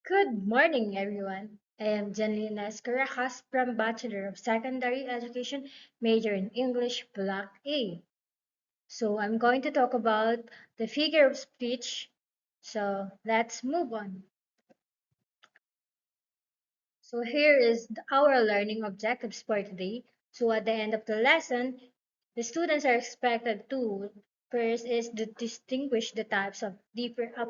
Good morning, everyone. I am Janlina Escarajas from Bachelor of Secondary Education, major in English, Block A. So I'm going to talk about the figure of speech. So let's move on. So here is our learning objectives for today. So at the end of the lesson, the students are expected to first is to distinguish the types of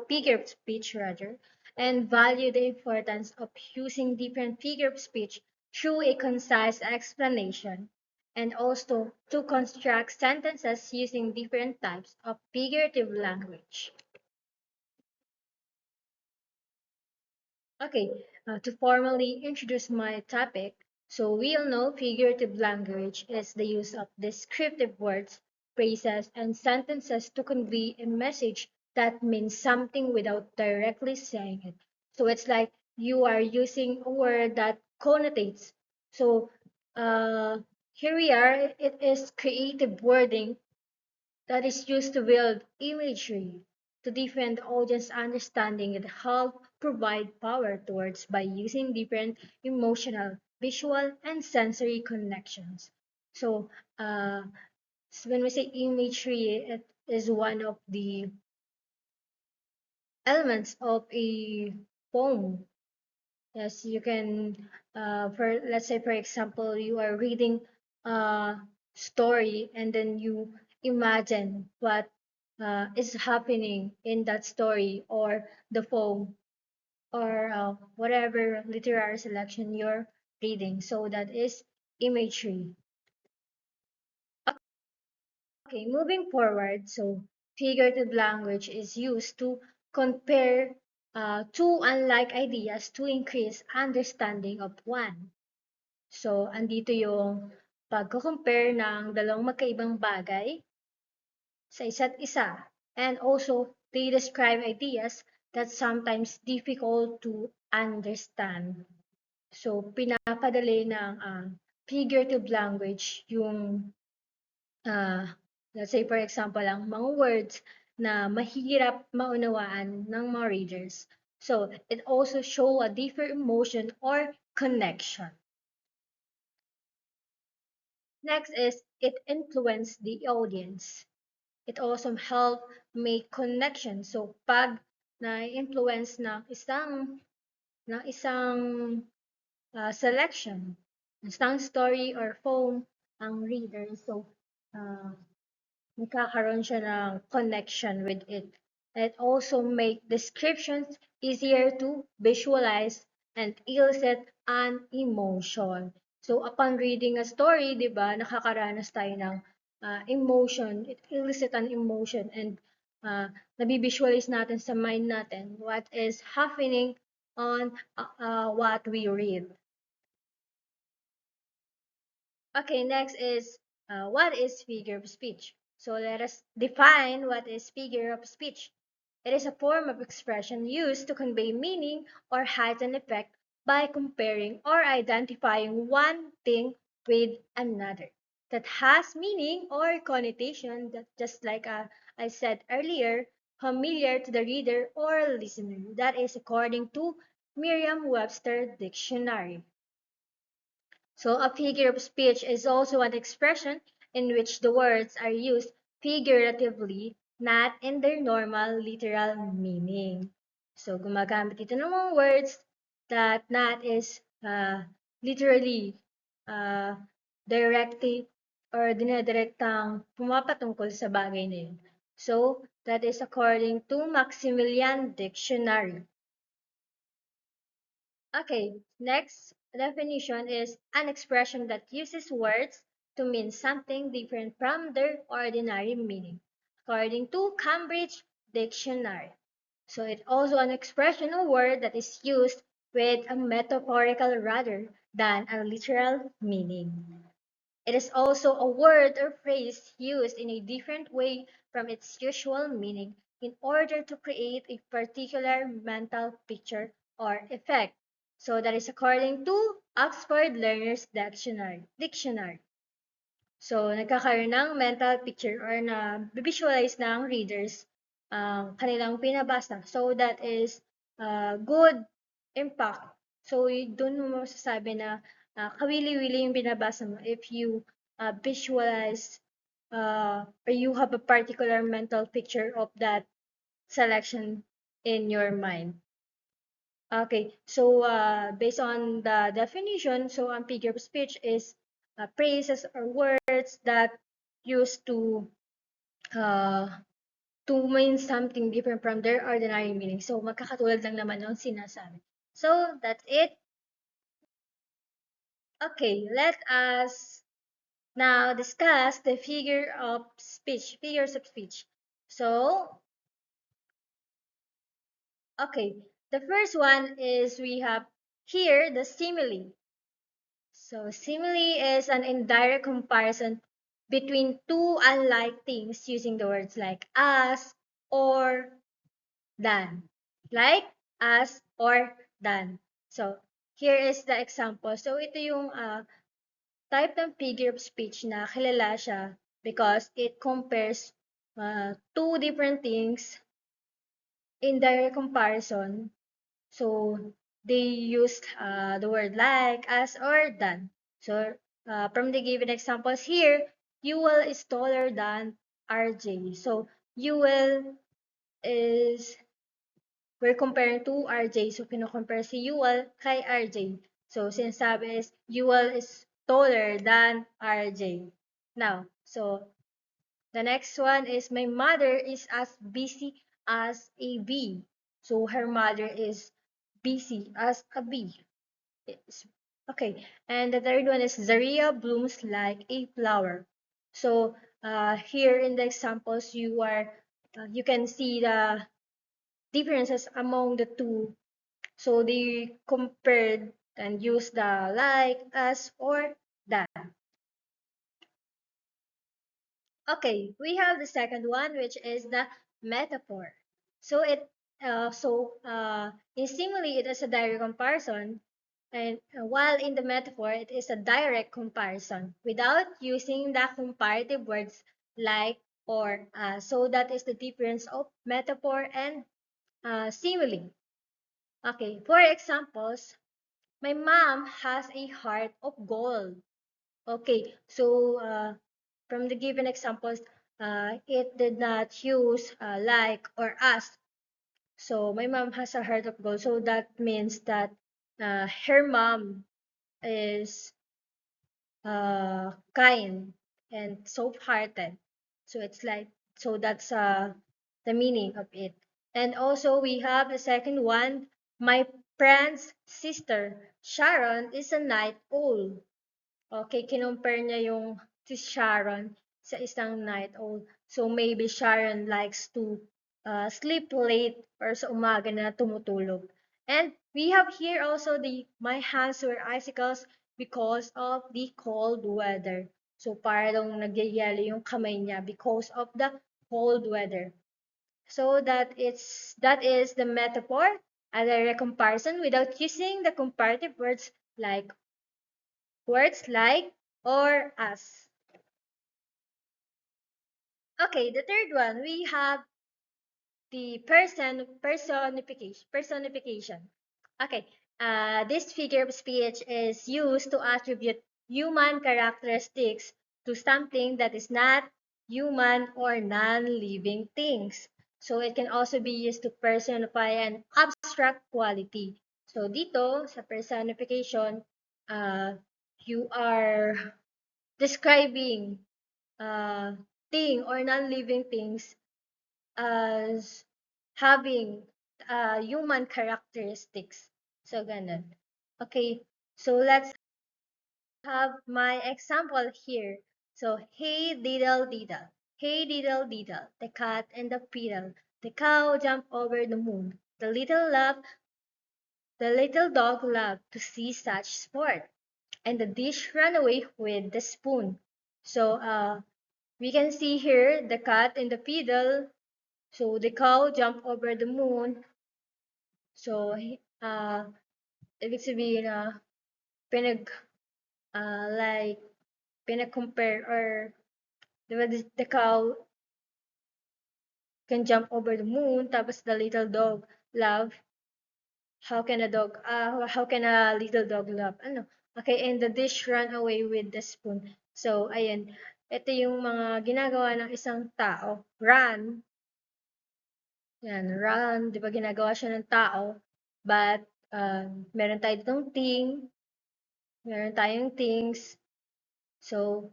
figure of speech rather, and value the importance of using different figure of speech through a concise explanation, and also to construct sentences using different types of figurative language. Okay, to formally introduce my topic, so we all know figurative language is the use of descriptive words, phrases, and sentences to convey a message that means something without directly saying it. So it's like you are using a word that connotates. So uh, here we are, it is creative wording that is used to build imagery to deepen the audience understanding and help provide power towards by using different emotional, visual, and sensory connections. So, uh, when we say imagery, it is one of the elements of a poem. Yes, you can, for let's say, for example, you are reading a story and then you imagine what is happening in that story or the poem or whatever literary selection you're reading. So that is imagery. Okay, moving forward, so figurative language is used to compare two unlike ideas to increase understanding of one. So, andito yung pagko-compare ng dalawang magkaibang bagay sa isa't isa. And also, they describe ideas that sometimes difficult to understand. So, pinapadali ng figurative language yung, uh, let's say for example, ang mga words na mahirap maunawaan ng mga readers. So, it also show a deeper emotion or connection. Next is it influenced the audience. It also help make connection. So pag na-influence ng isang selection, isang story or poem ang reader. So uh, nagkakaroon siya ng connection with it. It also make descriptions easier to visualize and elicit an emotion. So upon reading a story, 'di ba, nakakaranas tayo ng emotion, it elicit an emotion and nabivisualize natin sa mind natin what is happening on what we read. Okay, next is what is figure of speech? So let us define what is figure of speech. It is a form of expression used to convey meaning or heighten effect by comparing or identifying one thing with another that has meaning or connotation that just like I said earlier, familiar to the reader or listener. That is according to Merriam-Webster Dictionary. So a figure of speech is also an expression in which the words are used figuratively, not in their normal literal meaning. So gumagamit ito ng mga words that not is literally uh, directly or dinedirektang pumapatungkol sa bagay na yun. So that is according to Maximilian Dictionary. Okay, next definition is an expression that uses words to mean something different from their ordinary meaning, according to Cambridge Dictionary. So it's also an expression or word that is used with a metaphorical rather than a literal meaning. It is also a word or phrase used in a different way from its usual meaning in order to create a particular mental picture or effect. So that is according to Oxford Learner's Dictionary. So nagkakaroon ng mental picture or na visualize ng readers ang kanilang pinabasa. So that is good impact. So, doon mo masasabi na kawili-wili yung binabasa mo if you visualize or you have a particular mental picture of that selection in your mind. Okay, so based on the definition, so figure of speech is phrases or words that used uh, to mean something different from their ordinary meaning. So magkakatulad lang naman ng sinasabi. So that's it. Okay, let us now discuss the figures of speech. So, okay, the first one is we have here the simile. So simile is an indirect comparison between two unlike things using the words like as or than. Like as or than. So here is the example. So ito yung type ng figure of speech na kilala siya because it compares two different things in direct comparison. So they use the word like, as, or than. So from the given examples here, Yuval is taller than RJ. So Yuval is, we're comparing to RJ. So kino-compare si Yuval kay RJ. So sinasabi is Yuval is taller than RJ. Now, so the next one is my mother is as busy as a bee. So her mother is busy as a bee. Okay, and the third one is Zaria blooms like a flower. So here in the examples, you can see the differences among the two. So they compared and used the like, as, or that. Okay, we have the second one, which is the metaphor. So in simile, it is a direct comparison, and while in the metaphor, it is a direct comparison without using the comparative words like or. So that is the difference of metaphor and simile. Okay, for examples, my mom has a heart of gold. Okay, so from the given examples, it did not use like or as. So my mom has a heart of gold. So that means that her mom is kind and soft-hearted. So it's like, so that's the meaning of it. And also we have the second one, my friend's sister, Sharon, is a night owl. Okay, kinumpare niya yung si Sharon sa isang night owl. So maybe Sharon likes to sleep late or sa umaga na tumutulog. And we have here also the my hands were icicles because of the cold weather. So para daw nagyayelo yung kamay niya because of the cold weather. So that is the metaphor and a comparison without using the comparative words like or as. Okay, the third one, we have the personification. Okay, this figure of speech is used to attribute human characteristics to something that is not human or non-living things. So it can also be used to personify an abstract quality. So dito sa personification, you are describing thing or non-living things as having human characteristics. So, ganun. Okay, so let's have my example here. So, hey diddle diddle, hey diddle diddle, the cat and the fiddle, the cow jumped over the moon, the little dog loved to see such sport, and the dish ran away with the spoon. So, we can see here the cat and the fiddle. So the cow jumped over the moon. So, ibig sabihin na pinag, like, pinag-compare or, di ba, the cow can jump over the moon, tapos the little dog love how can a little dog laugh? Ano? Okay, and the dish run away with the spoon. So, ayan. Ito yung mga ginagawa ng isang tao. Run. Yan, run. Di ba ginagawa siya ng tao? But, meron tayo ditong thing. Meron tayong things. So,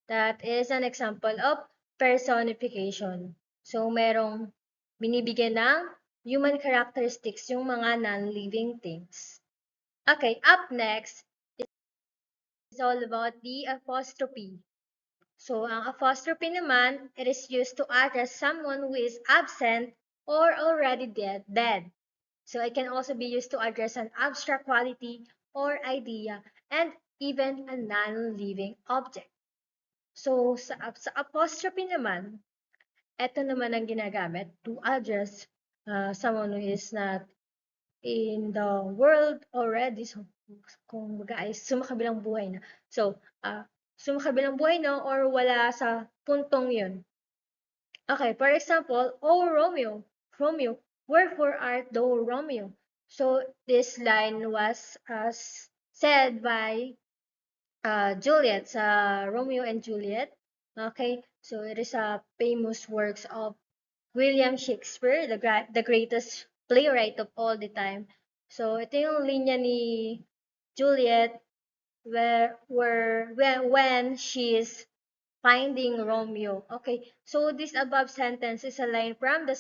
that is an example of personification. So, merong binibigyan ng human characteristics yung mga non-living things. Okay, up next is all about the apostrophe. So, ang apostrophe naman, it is used to address someone who is absent or already dead. So, it can also be used to address an abstract quality or idea and even a non-living object. So, sa apostrophe naman, ito naman ang ginagamit to address someone who is not in the world already. So, kung baga ay sumakabilang buhay na. So, sumakabilang buhay na or wala sa puntong yun. Okay, for example, oh Romeo, Romeo, wherefore art thou Romeo? So, this line was said by Juliet sa Romeo and Juliet. Okay, so it is a famous works of William Shakespeare, the greatest playwright of all the time. So, ito yung linya ni Juliet when she is finding Romeo. Okay, so this above sentence is a line from the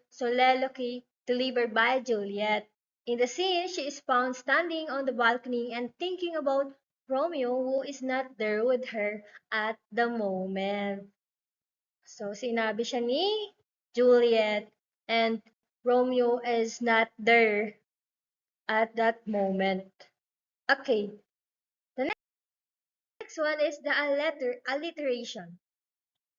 soliloquy delivered by Juliet. In the scene, she is found standing on the balcony and thinking about Romeo who is not there with her at the moment. So, sinabi siya ni Juliet and Romeo is not there at that moment. Okay, the next one is the alliteration.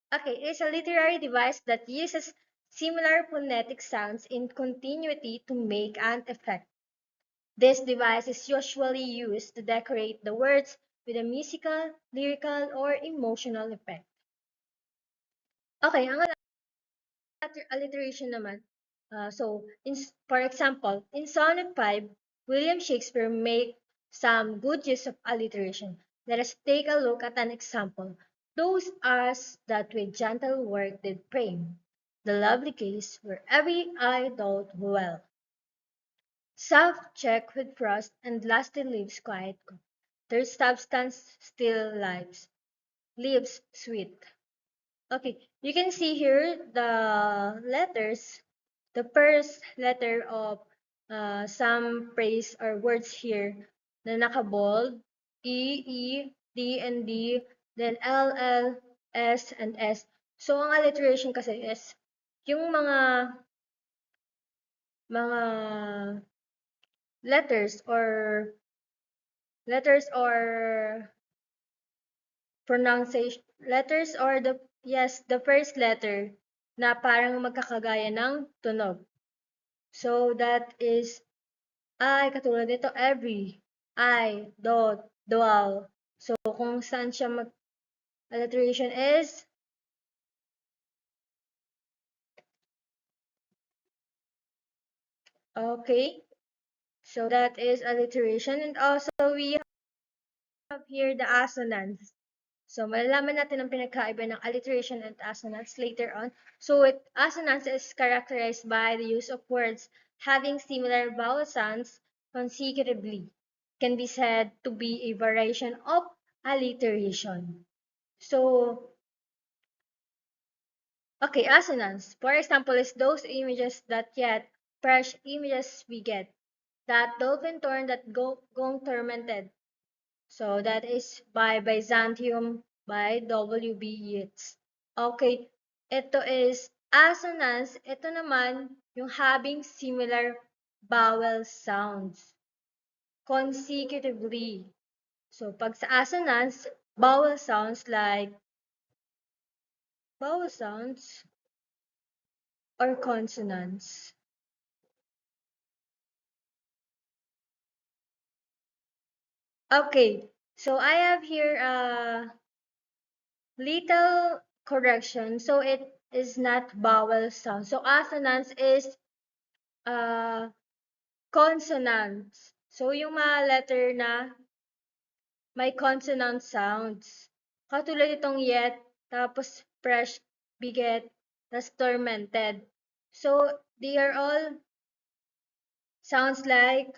Okay, it is a literary device that uses similar phonetic sounds in continuity to make an effect. This device is usually used to decorate the words with a musical, lyrical, or emotional effect. Okay, ang alliteration naman. For example, in Sonnet 5, William Shakespeare made some good use of alliteration. Let us take a look at an example. Those us that with gentle work did frame, the lovely case where every eye doth well. Soft check with frost and lasting leaves quiet, their substance still lives sweet. Okay, you can see here the letters, the first letter of some phrase or words here na naka-bold, E, D, and D, then L, L, S, and S. So, ang alliteration kasi is yung mga letters or pronunciation, letters or the first letter na parang magkakagaya ng tunog. So, that is I, katulad nito, every, I, dot, dual. So, kung saan siya alliteration is okay. So, that is alliteration. And also, we have here the assonance. So, malalaman natin ang pinagkaiba ng alliteration and assonance later on. So, assonance is characterized by the use of words having similar vowel sounds consecutively. Can be said to be a variation of alliteration. So, okay, assonance. For example, is those images that yet fresh images we get. That dolphin torn that gong tormented. So that is by Byzantium by W.B. Yeats. Okay, ito is assonance. Ito naman yung having similar vowel sounds consecutively. So pag sa assonance, vowel sounds or consonants. Okay, so I have here a little correction. So it is not vowel sound. So assonance is consonants. So, yung mga letter na may consonant sounds. Katulad itong yet, tapos fresh, biget, tas tormented. So, they are all sounds like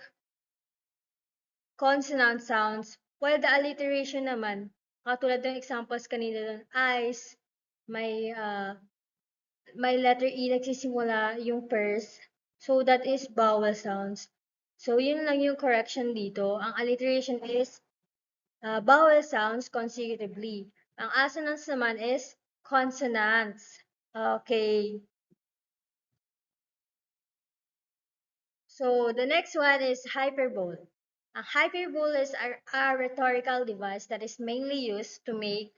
consonant sounds, while the alliteration naman, katulad ng examples kanina doon, eyes, may, may letter E nagsisimula yung first. So, that is vowel sounds. So, yun lang yung correction dito. Ang alliteration is vowel sounds consecutively. Ang assonance naman is consonants. Okay. So, the next one is hyperbole. A hyperbole is a rhetorical device that is mainly used to make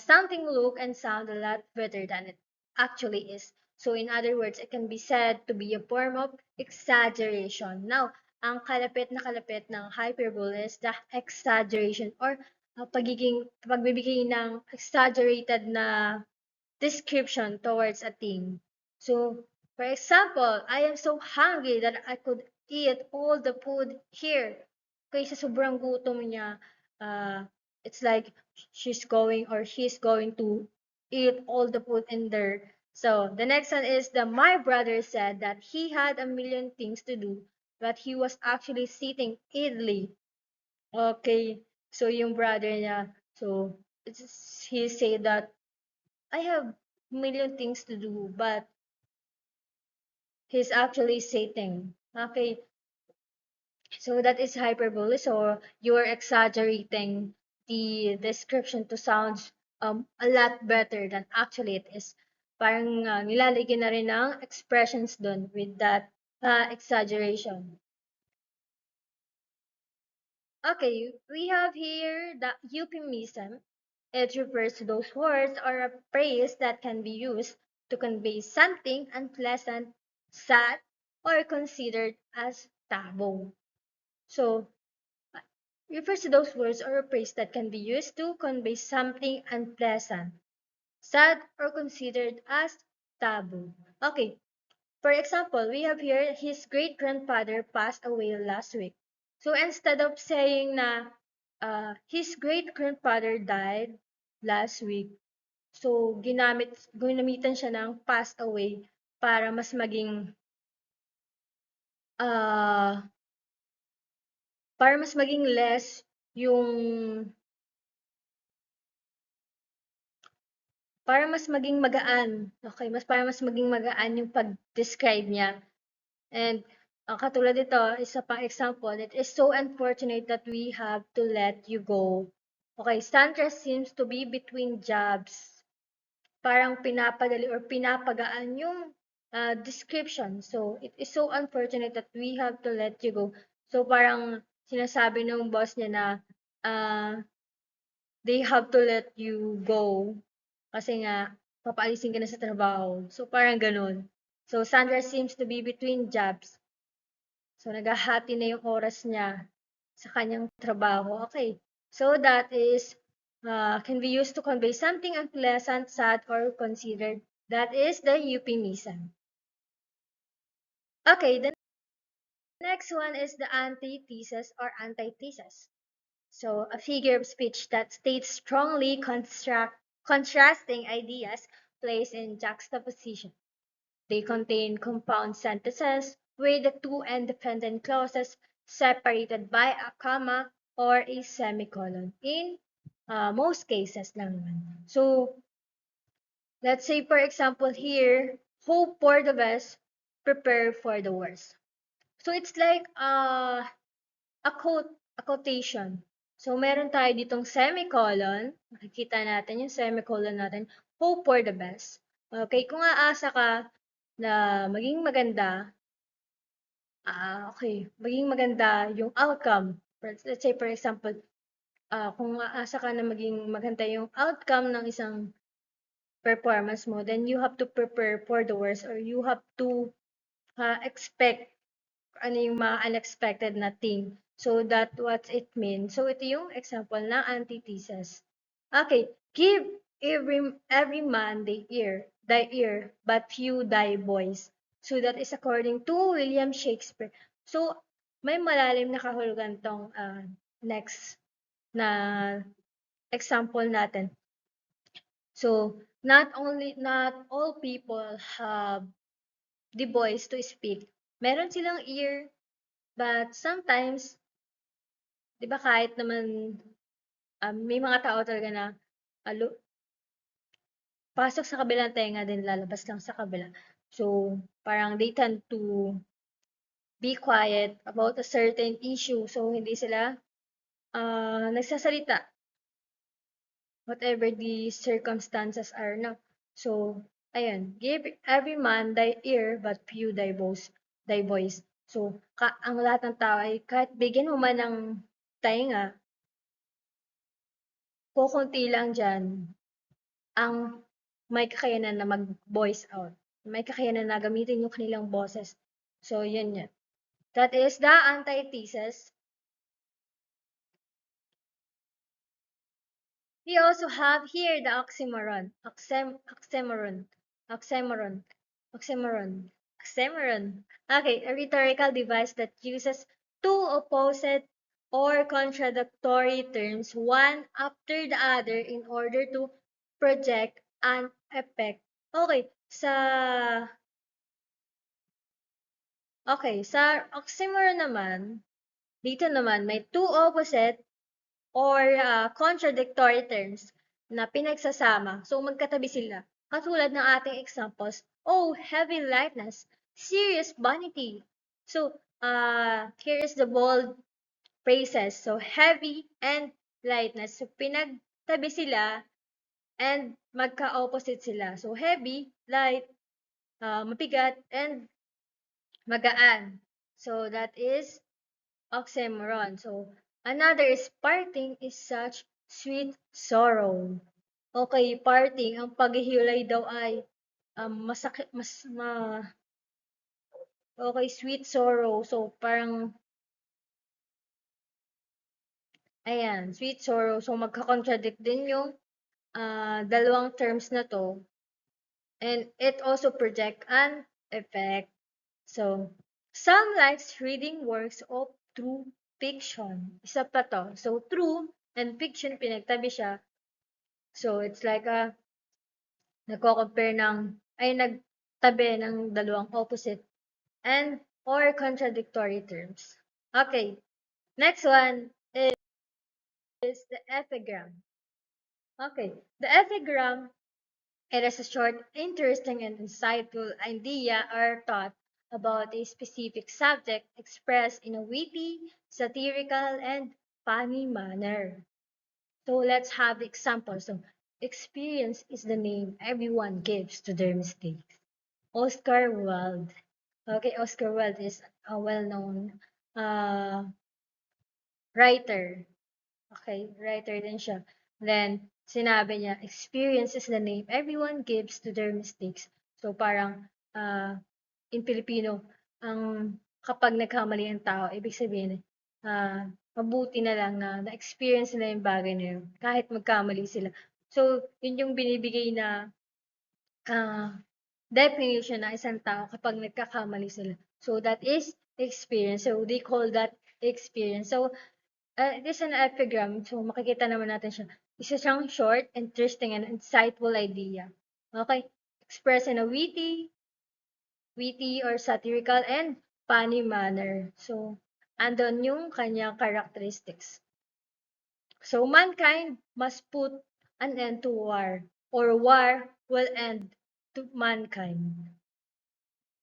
something look and sound a lot better than it actually is. So, in other words, it can be said to be a form of exaggeration. Now, ang kalapit ng hyperbole is the exaggeration or pagbibigay ng exaggerated na description towards a thing. So, for example, I am so hungry that I could eat all the food here. Kaysa sobrang gutom niya, it's like she's going or he's going to eat all the food in there. So, the next one is my brother said that he had a million things to do, but he was actually sitting idly. Okay, so yung brother niya, so he said that I have million things to do, but he's actually sitting. Okay, so that is hyperbole. So you're exaggerating the description to sound a lot better than actually it is. Parang nilalagyan na rin ng expressions dun with that exaggeration. Okay, we have here the euphemism. It refers to those words or a phrase that can be used to convey something unpleasant, sad, or considered as taboo. So, refers to those words or a phrase that can be used to convey something unpleasant, sad, or considered as taboo. Okay, for example, we have here his great grandfather passed away last week. So instead of saying na his great grandfather died last week, so ginamitan siya ng passed away para mas maging uh, less yung para mas maging magaan. Okay, para mas maging magaan yung pag-describe niya. And katulad ito, isa pang example, it is so unfortunate that we have to let you go. Okay, Sandra seems to be between jobs. Parang pinapadali or pinapagaan yung description. So, it is so unfortunate that we have to let you go. So, parang sinasabi ng boss niya na they have to let you go kasi nga papaalisin ka na sa trabaho. So, parang ganun. So, Sandra seems to be between jobs. So, naghahati na yung oras niya sa kanyang trabaho. Okay. So, that is, can be used to convey something unpleasant, sad, or considered. That is the euphemism. Okay, the next one is the antithesis or antithesis. So, a figure of speech that states strongly contrasting ideas placed in juxtaposition. They contain compound sentences with the two independent clauses separated by a comma or a semicolon in most cases lang naman. So, let's say for example here, hope for the best, prepare for the worst. So, it's like a quotation. So, meron tayo ditong semicolon. Makikita natin yung semicolon natin. Hope for the best. Okay, kung aasa ka na maging maganda, okay, maging maganda yung outcome. Let's say, for example, kung aasa ka na maging maganda yung outcome ng isang performance mo, then you have to prepare for the worst or you have to expect ano yung mga unexpected na thing. So, that what it means. So, ito yung example ng antithesis. Okay, give every man thy ear, but few thy voice. So, that is according to William Shakespeare. So, may malalim na kahulugan tong next na example natin. So, not all people have the voice to speak. Meron silang ear, but sometimes, 'di ba kahit naman may mga tao talaga na alo pasok sa kabilang tenga then lalabas lang sa kabila. So, parang they tend to be quiet about a certain issue. So, hindi sila nagsasalita whatever the circumstances are na. So, ayan, give every man thy ear but few thy voice. So, ang lahat ng tao ay kahit bigyan mo man ng tainga, kukunti lang dyan ang may kakayanan na mag-voice out. May kakayanan na gamitin yung kanilang boses. So, yun yun. That is the antithesis. We also have here the oxymoron. Oxymoron. Okay, a rhetorical device that uses two opposite or contradictory terms one after the other in order to project an effect. Sa oxymoron naman, dito naman may two opposite or contradictory terms na pinagsasama. So, magkatabi sila. Katulad ng ating examples, oh, heavy lightness, serious vanity. So, here is the bold phrases. So, heavy and lightness. So, pinagtabi sila and magka-opposite sila. So, heavy, light, mabigat, and magaan. So, that is oxymoron. So, another is parting is such sweet sorrow. Okay, parting, ang paghihiwalay daw ay masakit, okay, sweet sorrow. So, parang, ayan, sweet sorrow. So, magka-contradict din yung dalawang terms na to. And it also project an effect. So, some likes reading works of true fiction. Isa pa to. So, true and fiction, pinagtabi siya. So, it's like nagko-compare nagtabi ng dalawang opposite and or contradictory terms. Okay, next one is the epigram. Okay, the epigram, it is a short, interesting, and insightful idea or thought about a specific subject expressed in a witty, satirical, and funny manner. So let's have the example. So, experience is the name everyone gives to their mistakes. Oscar Wilde. Okay, Oscar Wilde is a well-known uh, writer. Okay, writer din siya. Then, sinabi niya, experience is the name everyone gives to their mistakes. So, parang in Filipino, ang kapag nagkamali ang tao, ibig sabihin, mabuti na lang na na-experience nila yung bagay na yun, kahit magkamali sila. So, yun yung binibigay na definition ng isang tao kapag nagkakamali sila. So, that is experience. So, they call that experience. So, it is an epigram. So, makikita naman natin siya. Isa siyang short, interesting, and insightful idea. Okay? Expressed in a witty or satirical and funny manner. So, andon yung kanyang characteristics. So, mankind must put an end to war, or war will end to mankind.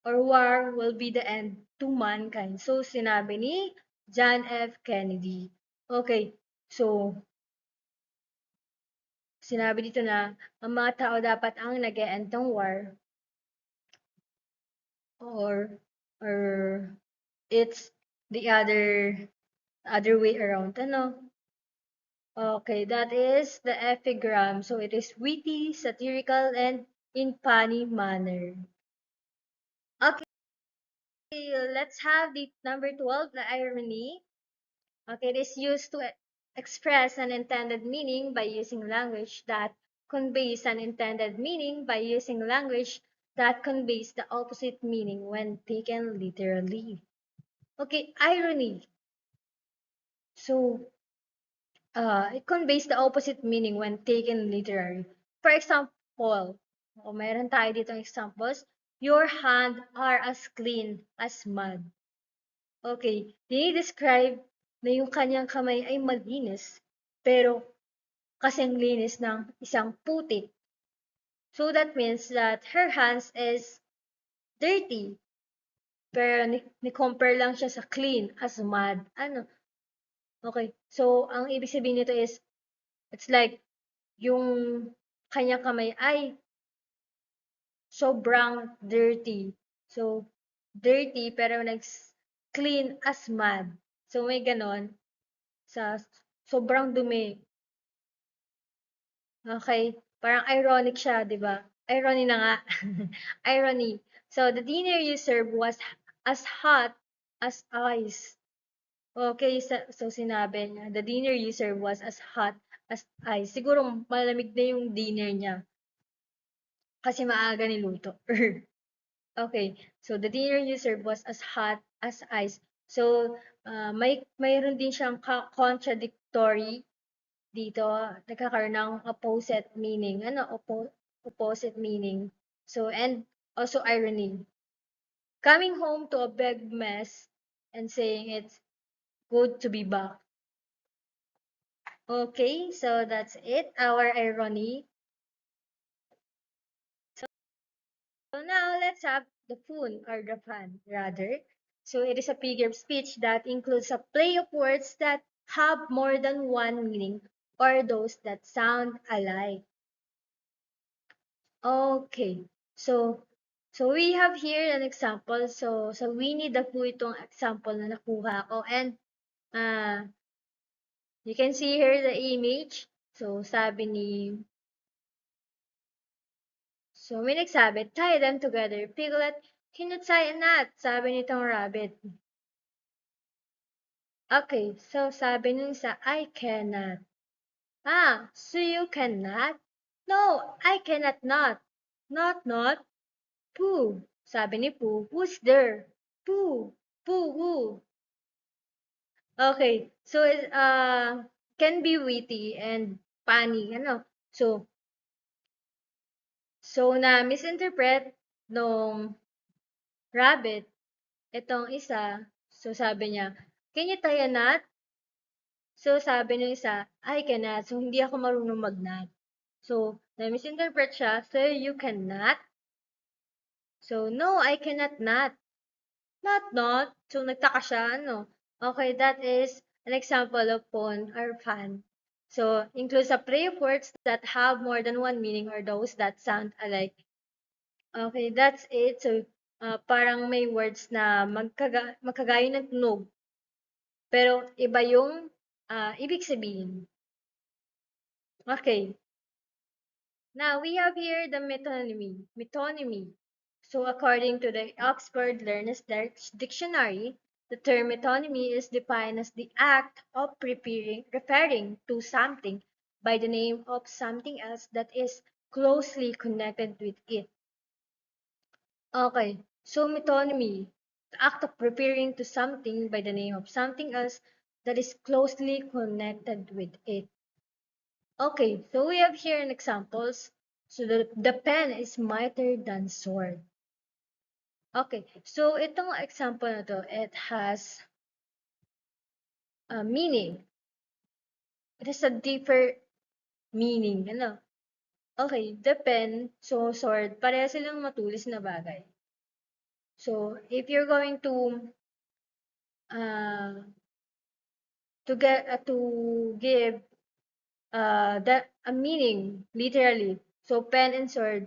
Or war will be the end to mankind. So, sinabi ni John F. Kennedy. Okay, so, sinabi dito na ang mga tao dapat ang nag-e-end ng war or it's the other way around. Ano? Okay, that is the epigram. So it is witty, satirical, and in funny manner. Okay, let's have the number 12, the irony. Okay, it is used to express an intended meaning by using language that conveys an intended meaning by using language that conveys the opposite meaning when taken literally. Okay, irony. So, it conveys the opposite meaning when taken literally. For example, mayroon tayo dito examples. Your hands are as clean as mud. Okay, dinidescribe na yung kanyang kamay ay malinis, pero kasing linis ng isang putik. So that means that her hands is dirty, pero ni-compare lang siya sa clean as mud. Ano? Okay, so ang ibig sabihin nito is, it's like, yung kanyang kamay ay sobrang dirty. So, dirty pero clean as mud. So, may ganon sa sobrang dumi. Okay, parang ironic siya, di ba? Irony na nga. Irony. So, the dinner you served was as hot as ice. Okay, so sinabi niya, the dinner you served was as hot as ice. Siguro malamig na yung dinner niya kasi maaga niluto. Okay, so the dinner you served was as hot as ice. So, mayroon din siyang contradictory dito, nagkakaroon ng opposite meaning. Ano, opposite meaning. So, and also irony. Coming home to a big mess and saying it's good to be back. Okay, so that's it, our irony. So now let's have the fun or the fun rather. So it is a figure of speech that includes a play of words that have more than one meaning or those that sound alike. Okay. So we have here an example. So Winnie the Pooh itong example na nakuha ko, and uh, you can see here the image. So sabi ni So may nagsabi, tie them together. Piglet, can you tie a knot? Sabi nitong rabbit. Okay, so sabi nung isa, I cannot. Ah, so you cannot? No, I cannot not. Not. Pooh. Sabi ni Pooh, who's there? Pooh. Pooh, who? Okay, so can be witty and funny, ano? So na misinterpret nung rabbit itong isa. So sabi niya, can you tie a knot? So sabi ng isa, I cannot. So hindi ako marunong mag-knot. So na-misinterpret siya, so you cannot. So no, I cannot knot. Not. So nagtaka siya, ano. Okay, that is an example of pun or fun. So includes a play of words that have more than one meaning or those that sound alike. Okay, that's it. So parang may words na magkagaya ng tunog, pero iba yung ibig sabihin. Okay. Now we have here the metonymy. Metonymy. So according to the Oxford Learner's Dictionary, the term metonymy is defined as the act of referring to something by the name of something else that is closely connected with it. Okay, so metonymy, the act of referring to something by the name of something else that is closely connected with it. Okay, so we have here an examples. So the pen is mightier than sword. Okay, so itong example na to, it has a meaning. It has a deeper meaning, ano? Okay, the pen, so sword, pareha silang matulis na bagay. So, if you're going uh, to give a meaning literally, so pen and sword,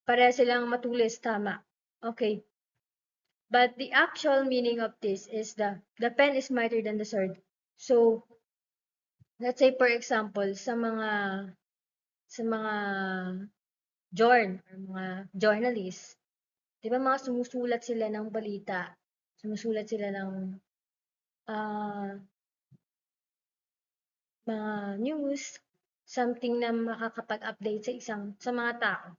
pareha silang matulis, tama. Okay. But the actual meaning of this is the pen is mightier than the sword. So, let's say for example, sa mga or mga journalists, 'di ba mga sumusulat sila ng balita, sumusulat sila ng uh, mga news, something na makakapag-update sa mga tao.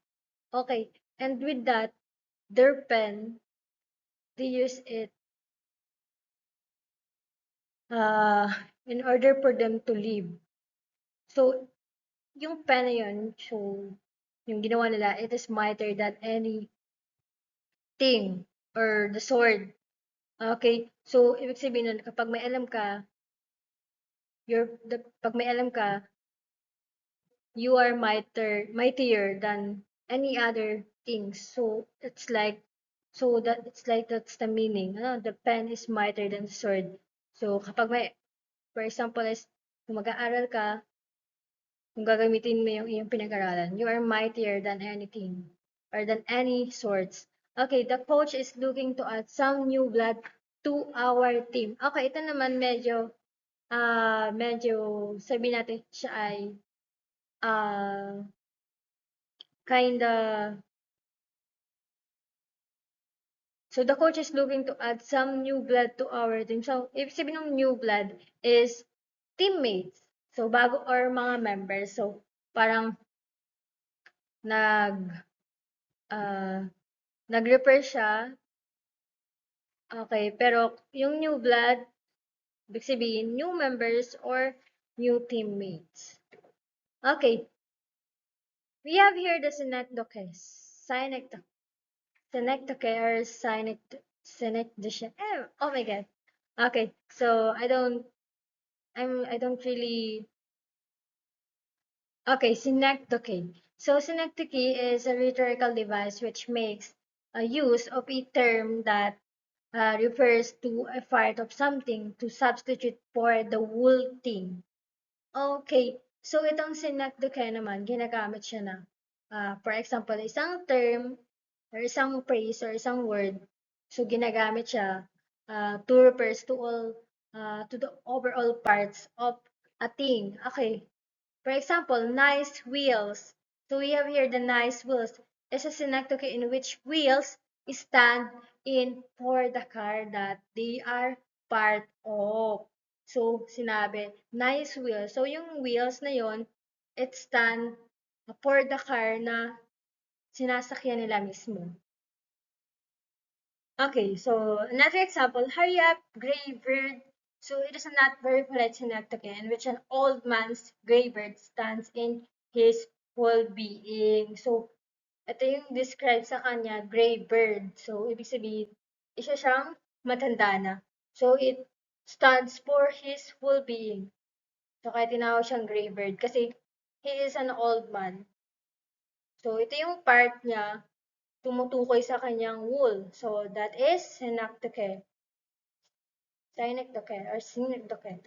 Okay, and with that, their pen, they use it uh, in order for them to live. So, yung pen na yun, so, yung ginawa nila, it is mightier than anything or the sword. Okay? So, ibig sabihin nun, kapag may alam ka, pag may alam ka, you are mightier than any other things. So, that's the meaning. Ano? The pen is mightier than the sword. So, kapag may, for example, is, kung mag-aaral ka, kung gagamitin mo yung iyong pinag-aralan, you are mightier than anything or than any swords. Okay, the coach is looking to add some new blood to our team. Okay, ito naman medyo sabi natin siya ay uh, kinda so the coach is looking to add some new blood to our team. So, ibig sabihin ng new blood is teammates. So, bago or mga members. So, parang nag uh, nag-refer siya. Okay, pero yung new blood, ibig sabihin new members or new teammates. Okay, we have here the synecdoche. Synecdoche or synecdoche. Oh my god. Okay, so I don't really. Okay, synecdoche. So synecdoche is a rhetorical device which makes a use of a term that refers to a part of something to substitute for the whole thing. Okay, so itong synecdoche naman, ginagamit siya na, for example, isang term or isang phrase or isang word. So ginagamit siya to refers to all to the overall parts of a thing. Okay, for example, nice wheels. So we have here the nice wheels is a synecdoche in which wheels stand in for the car that they are part of. So sinabi, nice wheels. So yung wheels na yon, it stand for the car na sinasakyan nila mismo. Okay, so another example, hurry up, Greybird. So it is a not very polite synecdoche in which an old man's Greybird stands in his whole being. So, ito yung describe sa kanya, Greybird. So, ibig sabihin, isa siyang matanda na. So, it stands for his whole being. So, kaya tinawag siyang Greybird kasi he is an old man. So, ito yung part niya tumutukoy sa kanyang wool. So, that is synecdoche. Synecdoche or synecdoche.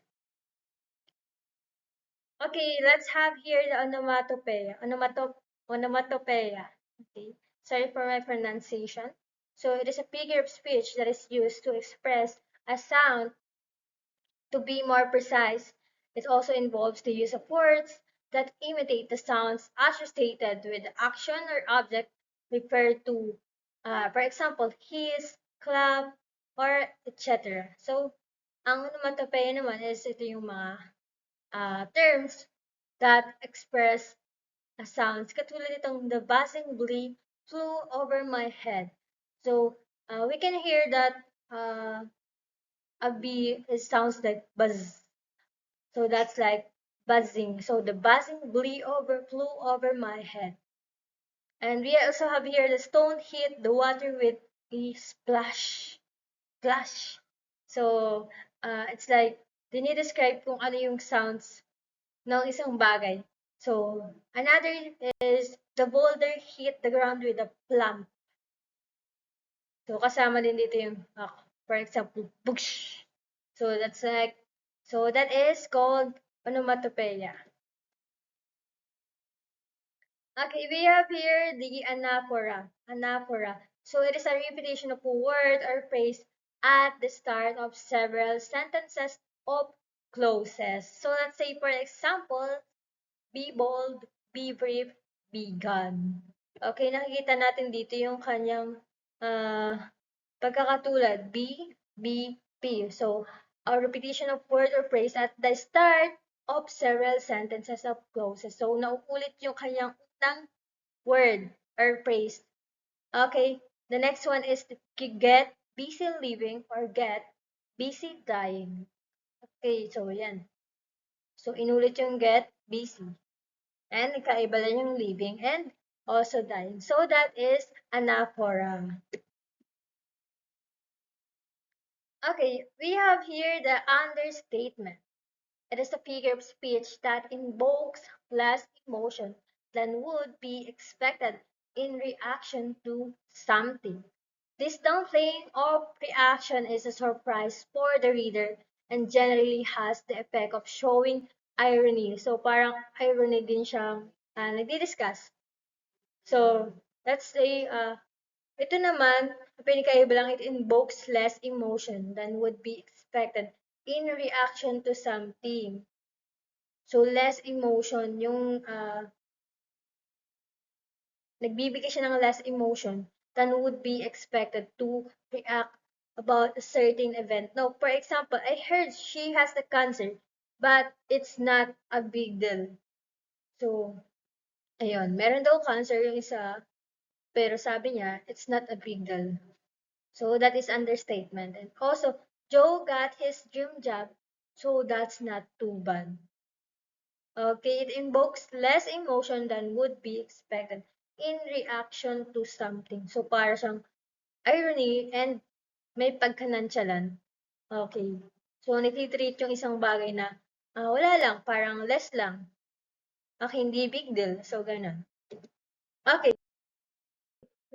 Okay, let's have here the onomatopoeia. Onomatopoeia. Okay, sorry for my pronunciation. So, it is a figure of speech that is used to express a sound. To be more precise, it also involves the use of words that imitate the sounds associated with the action or object referred to. For example, hiss, clap, or etc. So, ang onomatopoeia naman is ito yung mga terms that express sounds. Katulad itong the buzzing bee flew over my head. So, we can hear that a bee sounds like buzz. So that's like buzzing. So the buzzing flew over my head. And we also have here the stone hit the water with a splash. Splash. So it's like dinidescribe kung ano yung sounds ng isang bagay. So another is the boulder hit the ground with a plump. So kasama din dito yung for example, boosh. So that is called onomatopoeia. Okay, we have here the anaphora. Anaphora. So it is a repetition of a word or phrase at the start of several sentences of clauses. So let's say for example, be bold, be brief, be gone. Okay, nakikita natin dito yung kanyang pagkakatulad. Be, P. So, a repetition of word or phrase at the start of several sentences of clauses. So, nauulit yung kanyang unang word or phrase. Okay, the next one is to get busy living or get busy dying. Okay, so yan. So, inulit yung get, busy. And nagkaiba lang yung living and also dying. So, that is anaphora. Okay, we have here the understatement. It is a figure of speech that invokes less emotion than would be expected in reaction to something. This downplaying of reaction is a surprise for the reader and generally has the effect of showing irony. So parang irony din siyang nagdi-discuss. So let's say ito naman, pinakaiba lang, it invokes less emotion than would be expected in reaction to something. So, less emotion, yung nagbibigay siya ng less emotion than would be expected to react about a certain event. Now, for example, I heard she has the cancer, but it's not a big deal. So, ayun, meron daw cancer yung isa, pero sabi niya, it's not a big deal. So, that is understatement. And also, Joe got his dream job, so that's not too bad. Okay, it invokes less emotion than would be expected in reaction to something. So, para siyang irony and may pagkanantsalan. Okay. So, nagtitreat yung isang bagay na wala lang, parang less lang. Okay, hindi big deal. So, ganun. Okay,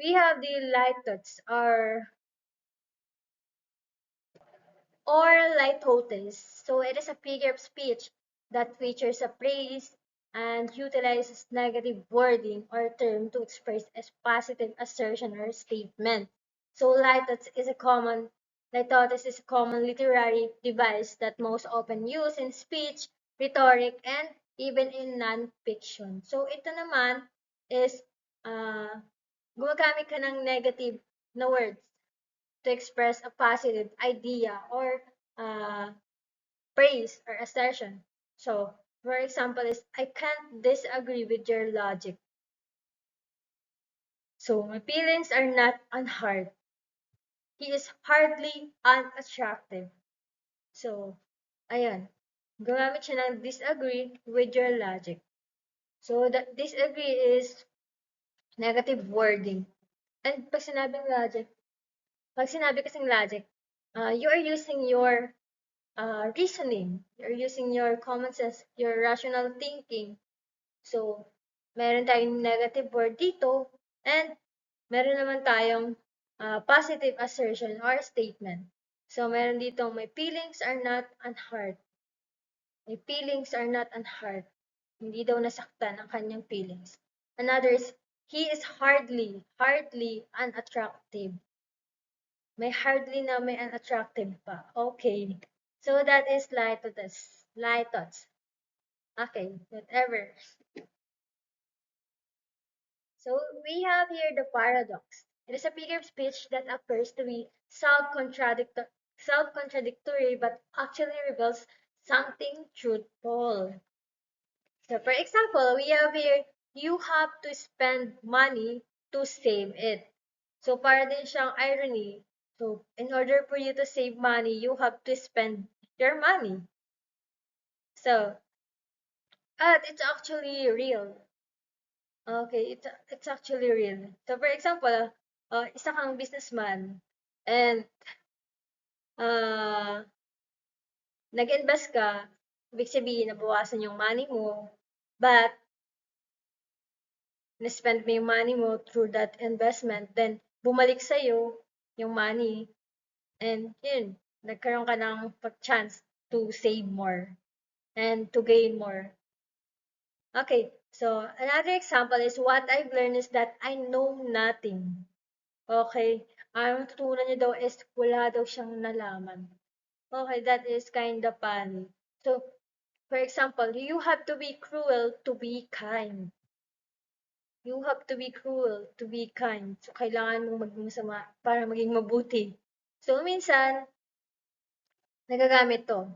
we have the light thoughts or litotes. So it is a figure of speech that features a praise and utilizes negative wording or term to express a positive assertion or statement. So litotes is a common literary device that most often used in speech, rhetoric, and even in non-fiction. So ito naman is gumagamit ka ng negative na words to express a positive idea or uh, praise or assertion. So, for example, is I can't disagree with your logic. So, my feelings are not unhurt. He is hardly unattractive. So, ayan. Gumamit siya ng disagree with your logic. So, that disagree is negative wording. And pag sinabi kasing logic, you are using your reasoning. You're using your common sense, your rational thinking. So, meron tayong negative word dito and meron naman tayong positive assertion or statement. So, meron dito, my feelings are not unhurt. My feelings are not unhurt. Hindi daw nasaktan ang kanyang feelings. Another is, he is hardly unattractive. May hardly na may unattractive pa. Okay. So that is litotes. Litotes. Okay, whatever. So we have here the paradox. It is a figure of speech that appears to be self-contradictory but actually reveals something truthful. So for example, we have here, you have to spend money to save it. So para din siyang irony. So in order for you to save money, you have to spend your money. So, it's actually real. Okay, it's actually real. So for example, isa kang businessman and uh, nag-invest ka, ibig sabihin nabawasan yung money mo, but na-spend mo yung money mo through that investment, then bumalik sa'yo yung money, and yun, nagkaroon ka ng chance to save more and to gain more. Okay, so another example is what I've learned is that I know nothing. Okay, ang natutunan niya daw is wala daw siyang nalaman. Okay, that is kind of funny. So, for example, you have to be cruel to be kind. You have to be cruel to be kind. So, kailangan mong maging masama para maging mabuti. So, minsan, nagagamit to.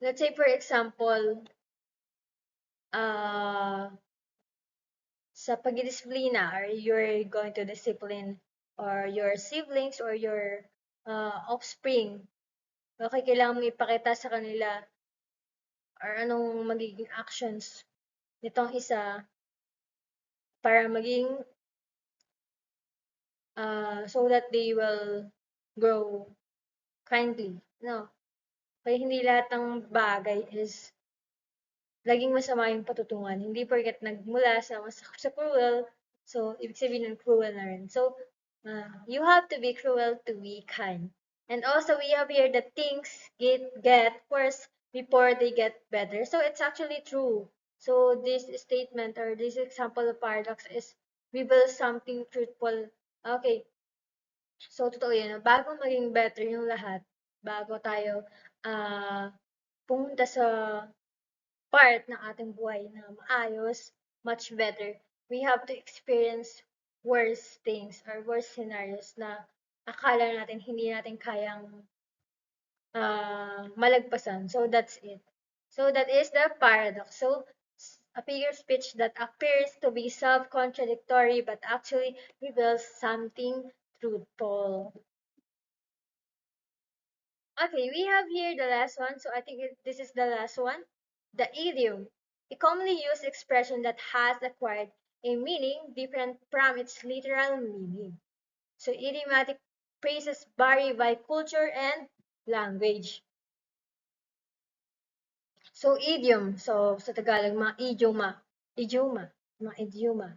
Let's say, for example, sa pagdidisiplina or you're going to discipline or your siblings or your offspring. Okay, kailangan mong ipakita sa kanila or anong magiging actions nitong isa para maging so that they will grow kindly. No? Kaya hindi lahat ng bagay is laging masama yung patutungan. Hindi porket nagmula sa cruel, so ibig sabihin ng cruel na rin. So, you have to be cruel to be kind. And also, we have here that things get worse before they get better. So, it's actually true. So, this statement or this example of paradox is reveals something truthful. Okay, so totoo yan. Bago maging better yung lahat, bago tayo pumunta sa part ng ating buhay na maayos, much better, we have to experience worse things or worse scenarios na akala natin hindi natin kayang malagpasan. So that's it. So that is the paradox. So a figure of speech that appears to be self-contradictory but actually reveals something truthful. Okay, we have here the last one. So I think this is the last one. The idiom, a commonly used expression that has acquired a meaning different from its literal meaning. So idiomatic phrases vary by culture and language. So idiom, so sa Tagalog, mga idioma.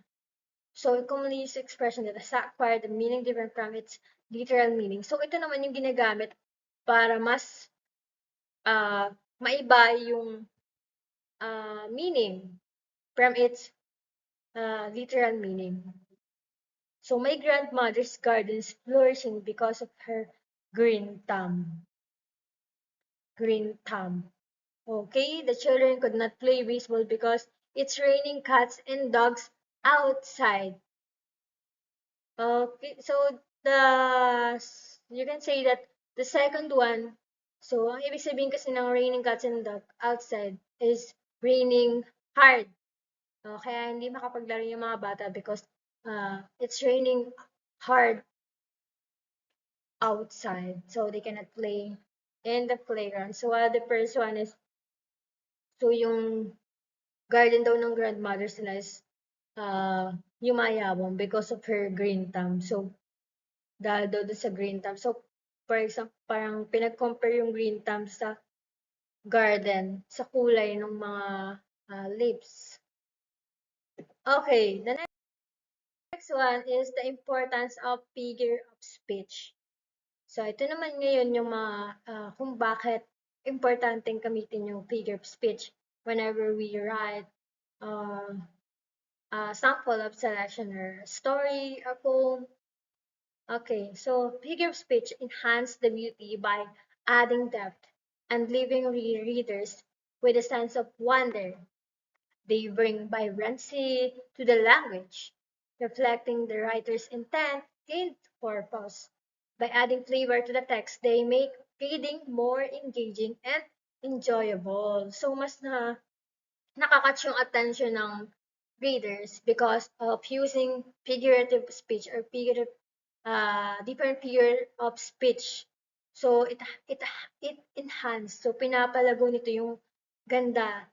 So a commonly used expression that has acquired a meaning different from its literal meaning. So ito naman yung ginagamit para mas maiba yung meaning from its literal meaning. So my grandmother's garden is flourishing because of her green thumb. Green thumb. Okay, the children could not play baseball because it's raining cats and dogs outside. Okay, so you can say that the second one, so ang ibig sabihin kasi ng raining cats and dogs outside is raining hard. Kaya hindi makapaglaro yung mga bata because it's raining hard outside. So they cannot play in the playground. So the first one is, so yung garden daw ng grandmother nila is yumayabong because of her green thumb. So dahil daw sa green thumb. So for example, parang pinag-compare yung green thumb sa garden, sa kulay ng mga leaves. Okay, the next one is the importance of figure of speech. So, ito naman ngayon yung mga kung bakit importanteng gamitin yung figure of speech whenever we write a sample of selection or story or poem. Okay, so figure of speech enhance the beauty by adding depth and leaving readers with a sense of wonder. They bring vibrancy to the language, reflecting the writer's intent and purpose. By adding flavor to the text, they make reading more engaging and enjoyable. So, mas nakakatch yung attention ng readers because of using figurative speech or different figure of speech. So, it enhanced. So, pinapalago nito yung ganda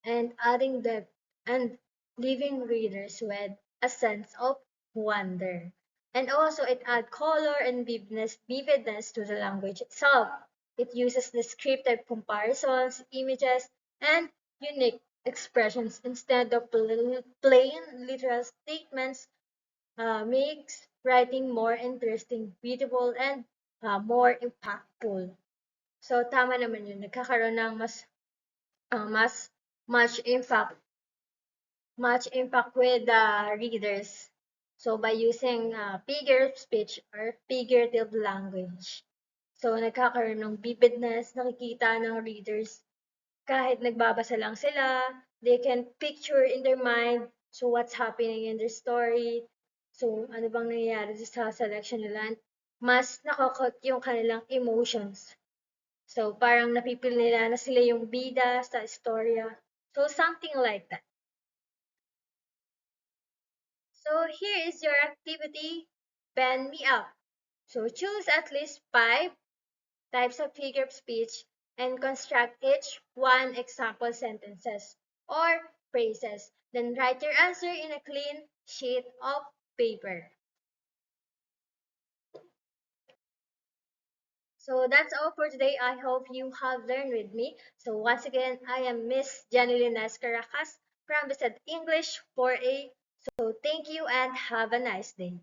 and adding depth and leaving readers with a sense of wonder. And also it adds color and vividness to the language itself. It uses descriptive comparisons, images, and unique expressions instead of plain literal statements, makes writing more interesting, readable, and more impactful. So tama naman yun, nagkakaroon ng mas much impact with the readers. So by using figure of speech or figurative language. So nagkakaroon ng vividness, nakikita ng readers kahit nagbabasa lang sila, they can picture in their mind so what's happening in their story. So ano bang nangyayari sa selection nila. Mas nakakot yung kanilang emotions. So parang napipil nila na sila yung bida sa istorya. So something like that. So here is your activity, bend me up. So choose at least 5 types of figure of speech, and construct each one example sentences or phrases. Then write your answer in a clean sheet of paper. So that's all for today. I hope you have learned with me. So once again, I am Miss Janilyn Caracas from Bisad English 4A. So thank you and have a nice day.